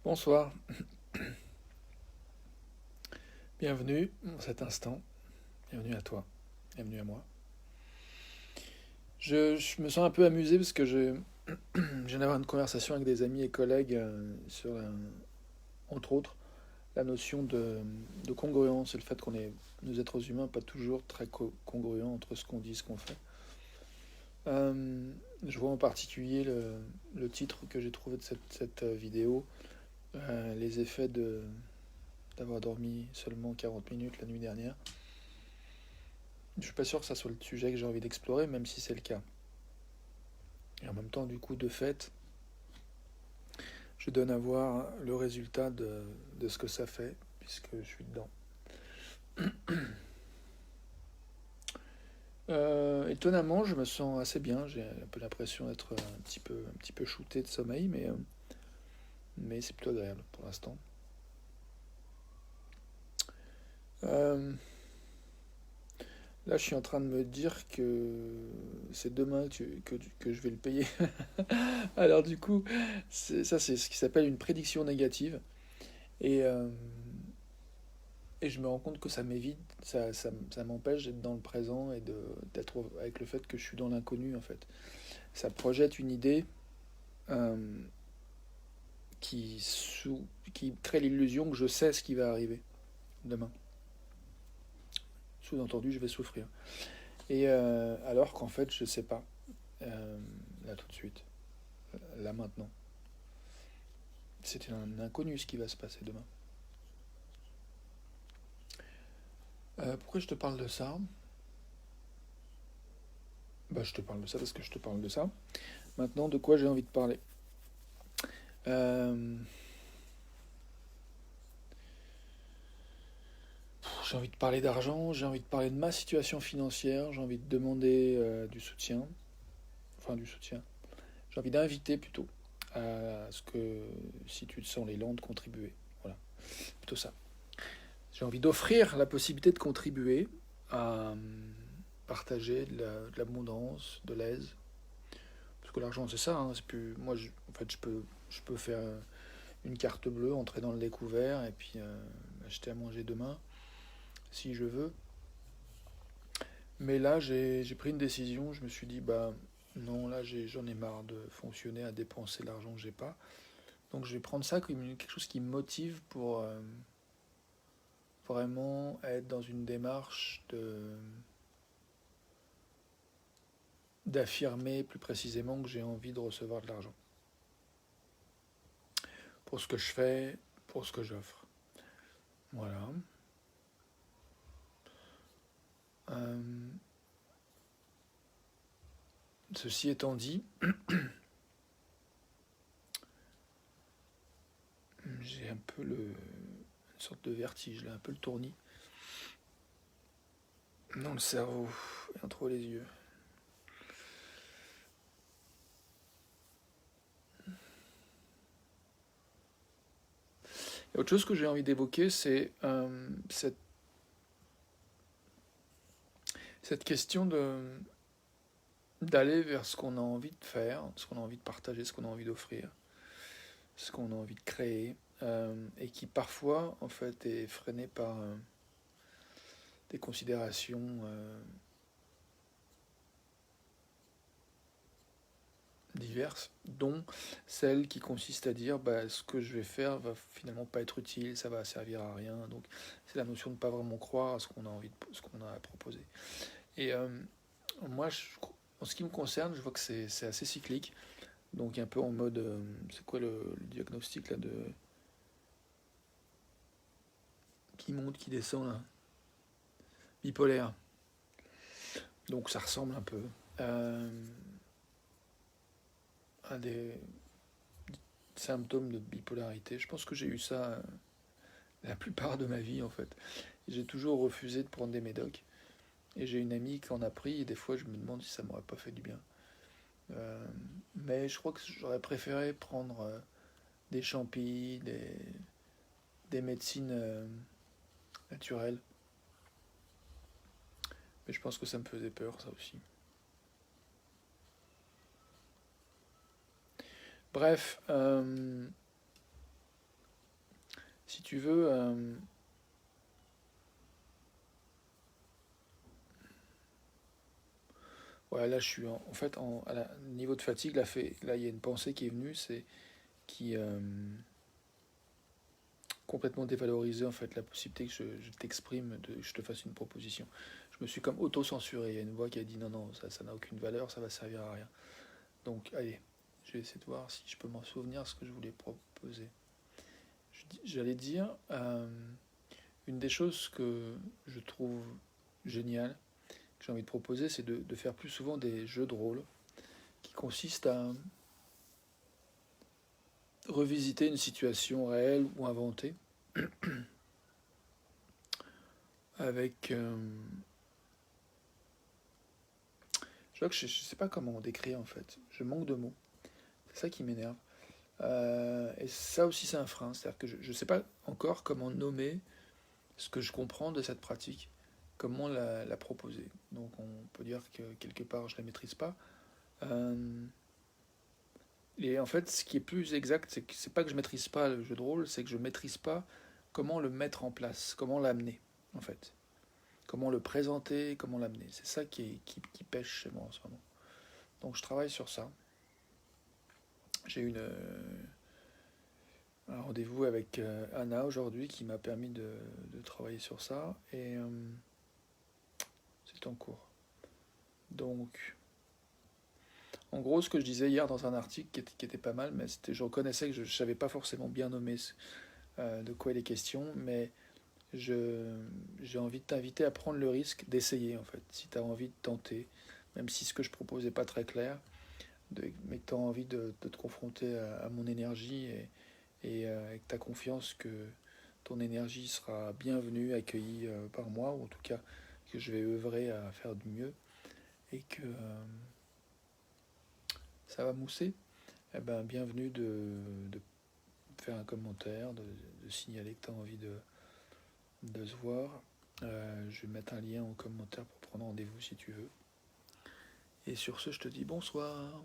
Bonsoir, bienvenue dans cet instant, bienvenue à toi, bienvenue à moi. Je me sens un peu amusé parce que je viens d'avoir une conversation avec des amis et collègues sur, entre autres, la notion de congruence et le fait qu'on est, nous êtres humains, pas toujours très congruents entre ce qu'on dit et ce qu'on fait. Je vois en particulier le titre que j'ai trouvé de cette vidéo, les effets d'avoir dormi seulement 40 minutes la nuit dernière. Je suis pas sûr que ça soit le sujet que j'ai envie d'explorer, même si c'est le cas. Et en même temps, du coup, de fait, je donne à voir le résultat de ce que ça fait, puisque je suis dedans. Étonnamment, je me sens assez bien. J'ai un peu l'impression d'être un petit peu shooté de sommeil, mais c'est plutôt agréable pour l'instant. Euh, Là, je suis en train de me dire que c'est demain que je vais le payer. Alors du coup, ça c'est ce qui s'appelle une prédiction négative. Et, euh, et je me rends compte que ça m'évite, ça m'empêche d'être dans le présent et d'être avec le fait que je suis dans l'inconnu en fait. Ça projette une idée euh, qui, qui crée l'illusion que je sais ce qui va arriver demain. Sous-entendu, je vais souffrir. Et alors qu'en fait, je sais pas. Là tout de suite. Là maintenant. C'est un inconnu ce qui va se passer demain. Pourquoi je te parle de ça? Bah, je te parle de ça parce que je te parle de ça. Maintenant, de quoi j'ai envie de parler? Euh, J'ai envie de parler d'argent, j'ai envie de parler de ma situation financière, j'ai envie de demander du soutien, enfin du soutien. J'ai envie d'inviter plutôt à ce que, si tu te sens l'élan, de contribuer. Voilà, plutôt ça. J'ai envie d'offrir la possibilité de contribuer à partager de l'abondance, de l'aise. Parce que l'argent, c'est ça. Hein, c'est plus, moi, en fait, je peux faire une carte bleue, entrer dans le découvert et puis acheter à manger demain, si je veux. Mais là, j'ai pris une décision. Je me suis dit, bah non, là, j'en ai marre de fonctionner à dépenser l'argent que j'ai pas. Donc, je vais prendre ça comme quelque chose qui me motive pour vraiment être dans une démarche d'affirmer plus précisément que j'ai envie de recevoir de l'argent pour ce que je fais, pour ce que j'offre. Voilà. Euh, Ceci étant dit, j'ai un peu une sorte de vertige, là, un peu le tournis dans le cerveau et entre les yeux. Et autre chose que j'ai envie d'évoquer, c'est cette question d'aller vers ce qu'on a envie de faire, ce qu'on a envie de partager, ce qu'on a envie d'offrir, ce qu'on a envie de créer, et qui parfois, en fait, est freiné par des considérations diverses, dont celle qui consiste à dire bah, ce que je vais faire va finalement pas être utile, ça va servir à rien. Donc c'est la notion de ne pas vraiment croire à ce qu'on a envie de, ce qu'on a à proposer. Et moi, en ce qui me concerne, je vois que c'est assez cyclique. Donc un peu en mode, c'est quoi le diagnostic là de qui monte, qui descend là, bipolaire. Donc ça ressemble un peu euh, à des symptômes de bipolarité. Je pense que j'ai eu ça la plupart de ma vie en fait. J'ai toujours refusé de prendre des médocs. Et j'ai une amie qui en a pris et des fois je me demande si ça m'aurait pas fait du bien. Euh, mais je crois que j'aurais préféré prendre des champis, des médecines naturelles. Mais je pense que ça me faisait peur ça aussi. Bref, Si tu veux, ouais, là je suis en fait niveau de fatigue, là il y a une pensée qui est venue, c'est qui complètement dévalorisé en fait la possibilité que je t'exprime, que je te fasse une proposition. Je me suis comme auto-censuré. Il y a une voix qui a dit non, non, ça n'a aucune valeur, ça va servir à rien. Donc allez, je vais essayer de voir si je peux m'en souvenir ce que je voulais proposer. J'allais dire, une des choses que je trouve géniale, que j'ai envie de proposer, c'est de faire plus souvent des jeux de rôle qui consistent à revisiter une situation réelle ou inventée avec je vois que je ne sais pas comment décrire en fait. Je manque de mots. C'est ça qui m'énerve. Et ça aussi, c'est un frein. C'est-à-dire que je ne sais pas encore comment nommer ce que je comprends de cette pratique, comment la proposer. Donc on peut dire que quelque part, je ne la maîtrise pas. Et en fait, ce qui est plus exact, c'est que c'est pas que je maîtrise pas le jeu de rôle, c'est que je maîtrise pas comment le mettre en place, comment l'amener, en fait. Comment le présenter, comment l'amener. C'est ça qui pêche chez moi en ce moment. Donc je travaille sur ça. J'ai eu un rendez-vous avec Anna aujourd'hui qui m'a permis de travailler sur ça et c'est en cours. Donc, en gros, ce que je disais hier dans un article qui était pas mal, mais je reconnaissais que je ne savais pas forcément bien nommer de quoi il est question, mais j'ai envie de t'inviter à prendre le risque d'essayer en fait, si tu as envie de tenter, même si ce que je propose n'est pas très clair, mais que tu as envie de te confronter à mon énergie et avec ta confiance que ton énergie sera bienvenue, accueillie par moi, ou en tout cas que je vais œuvrer à faire du mieux et que ça va mousser, eh ben, bienvenue de faire un commentaire, de signaler que tu as envie de se voir. Je vais mettre un lien en commentaire pour prendre rendez-vous si tu veux. Et sur ce, je te dis bonsoir.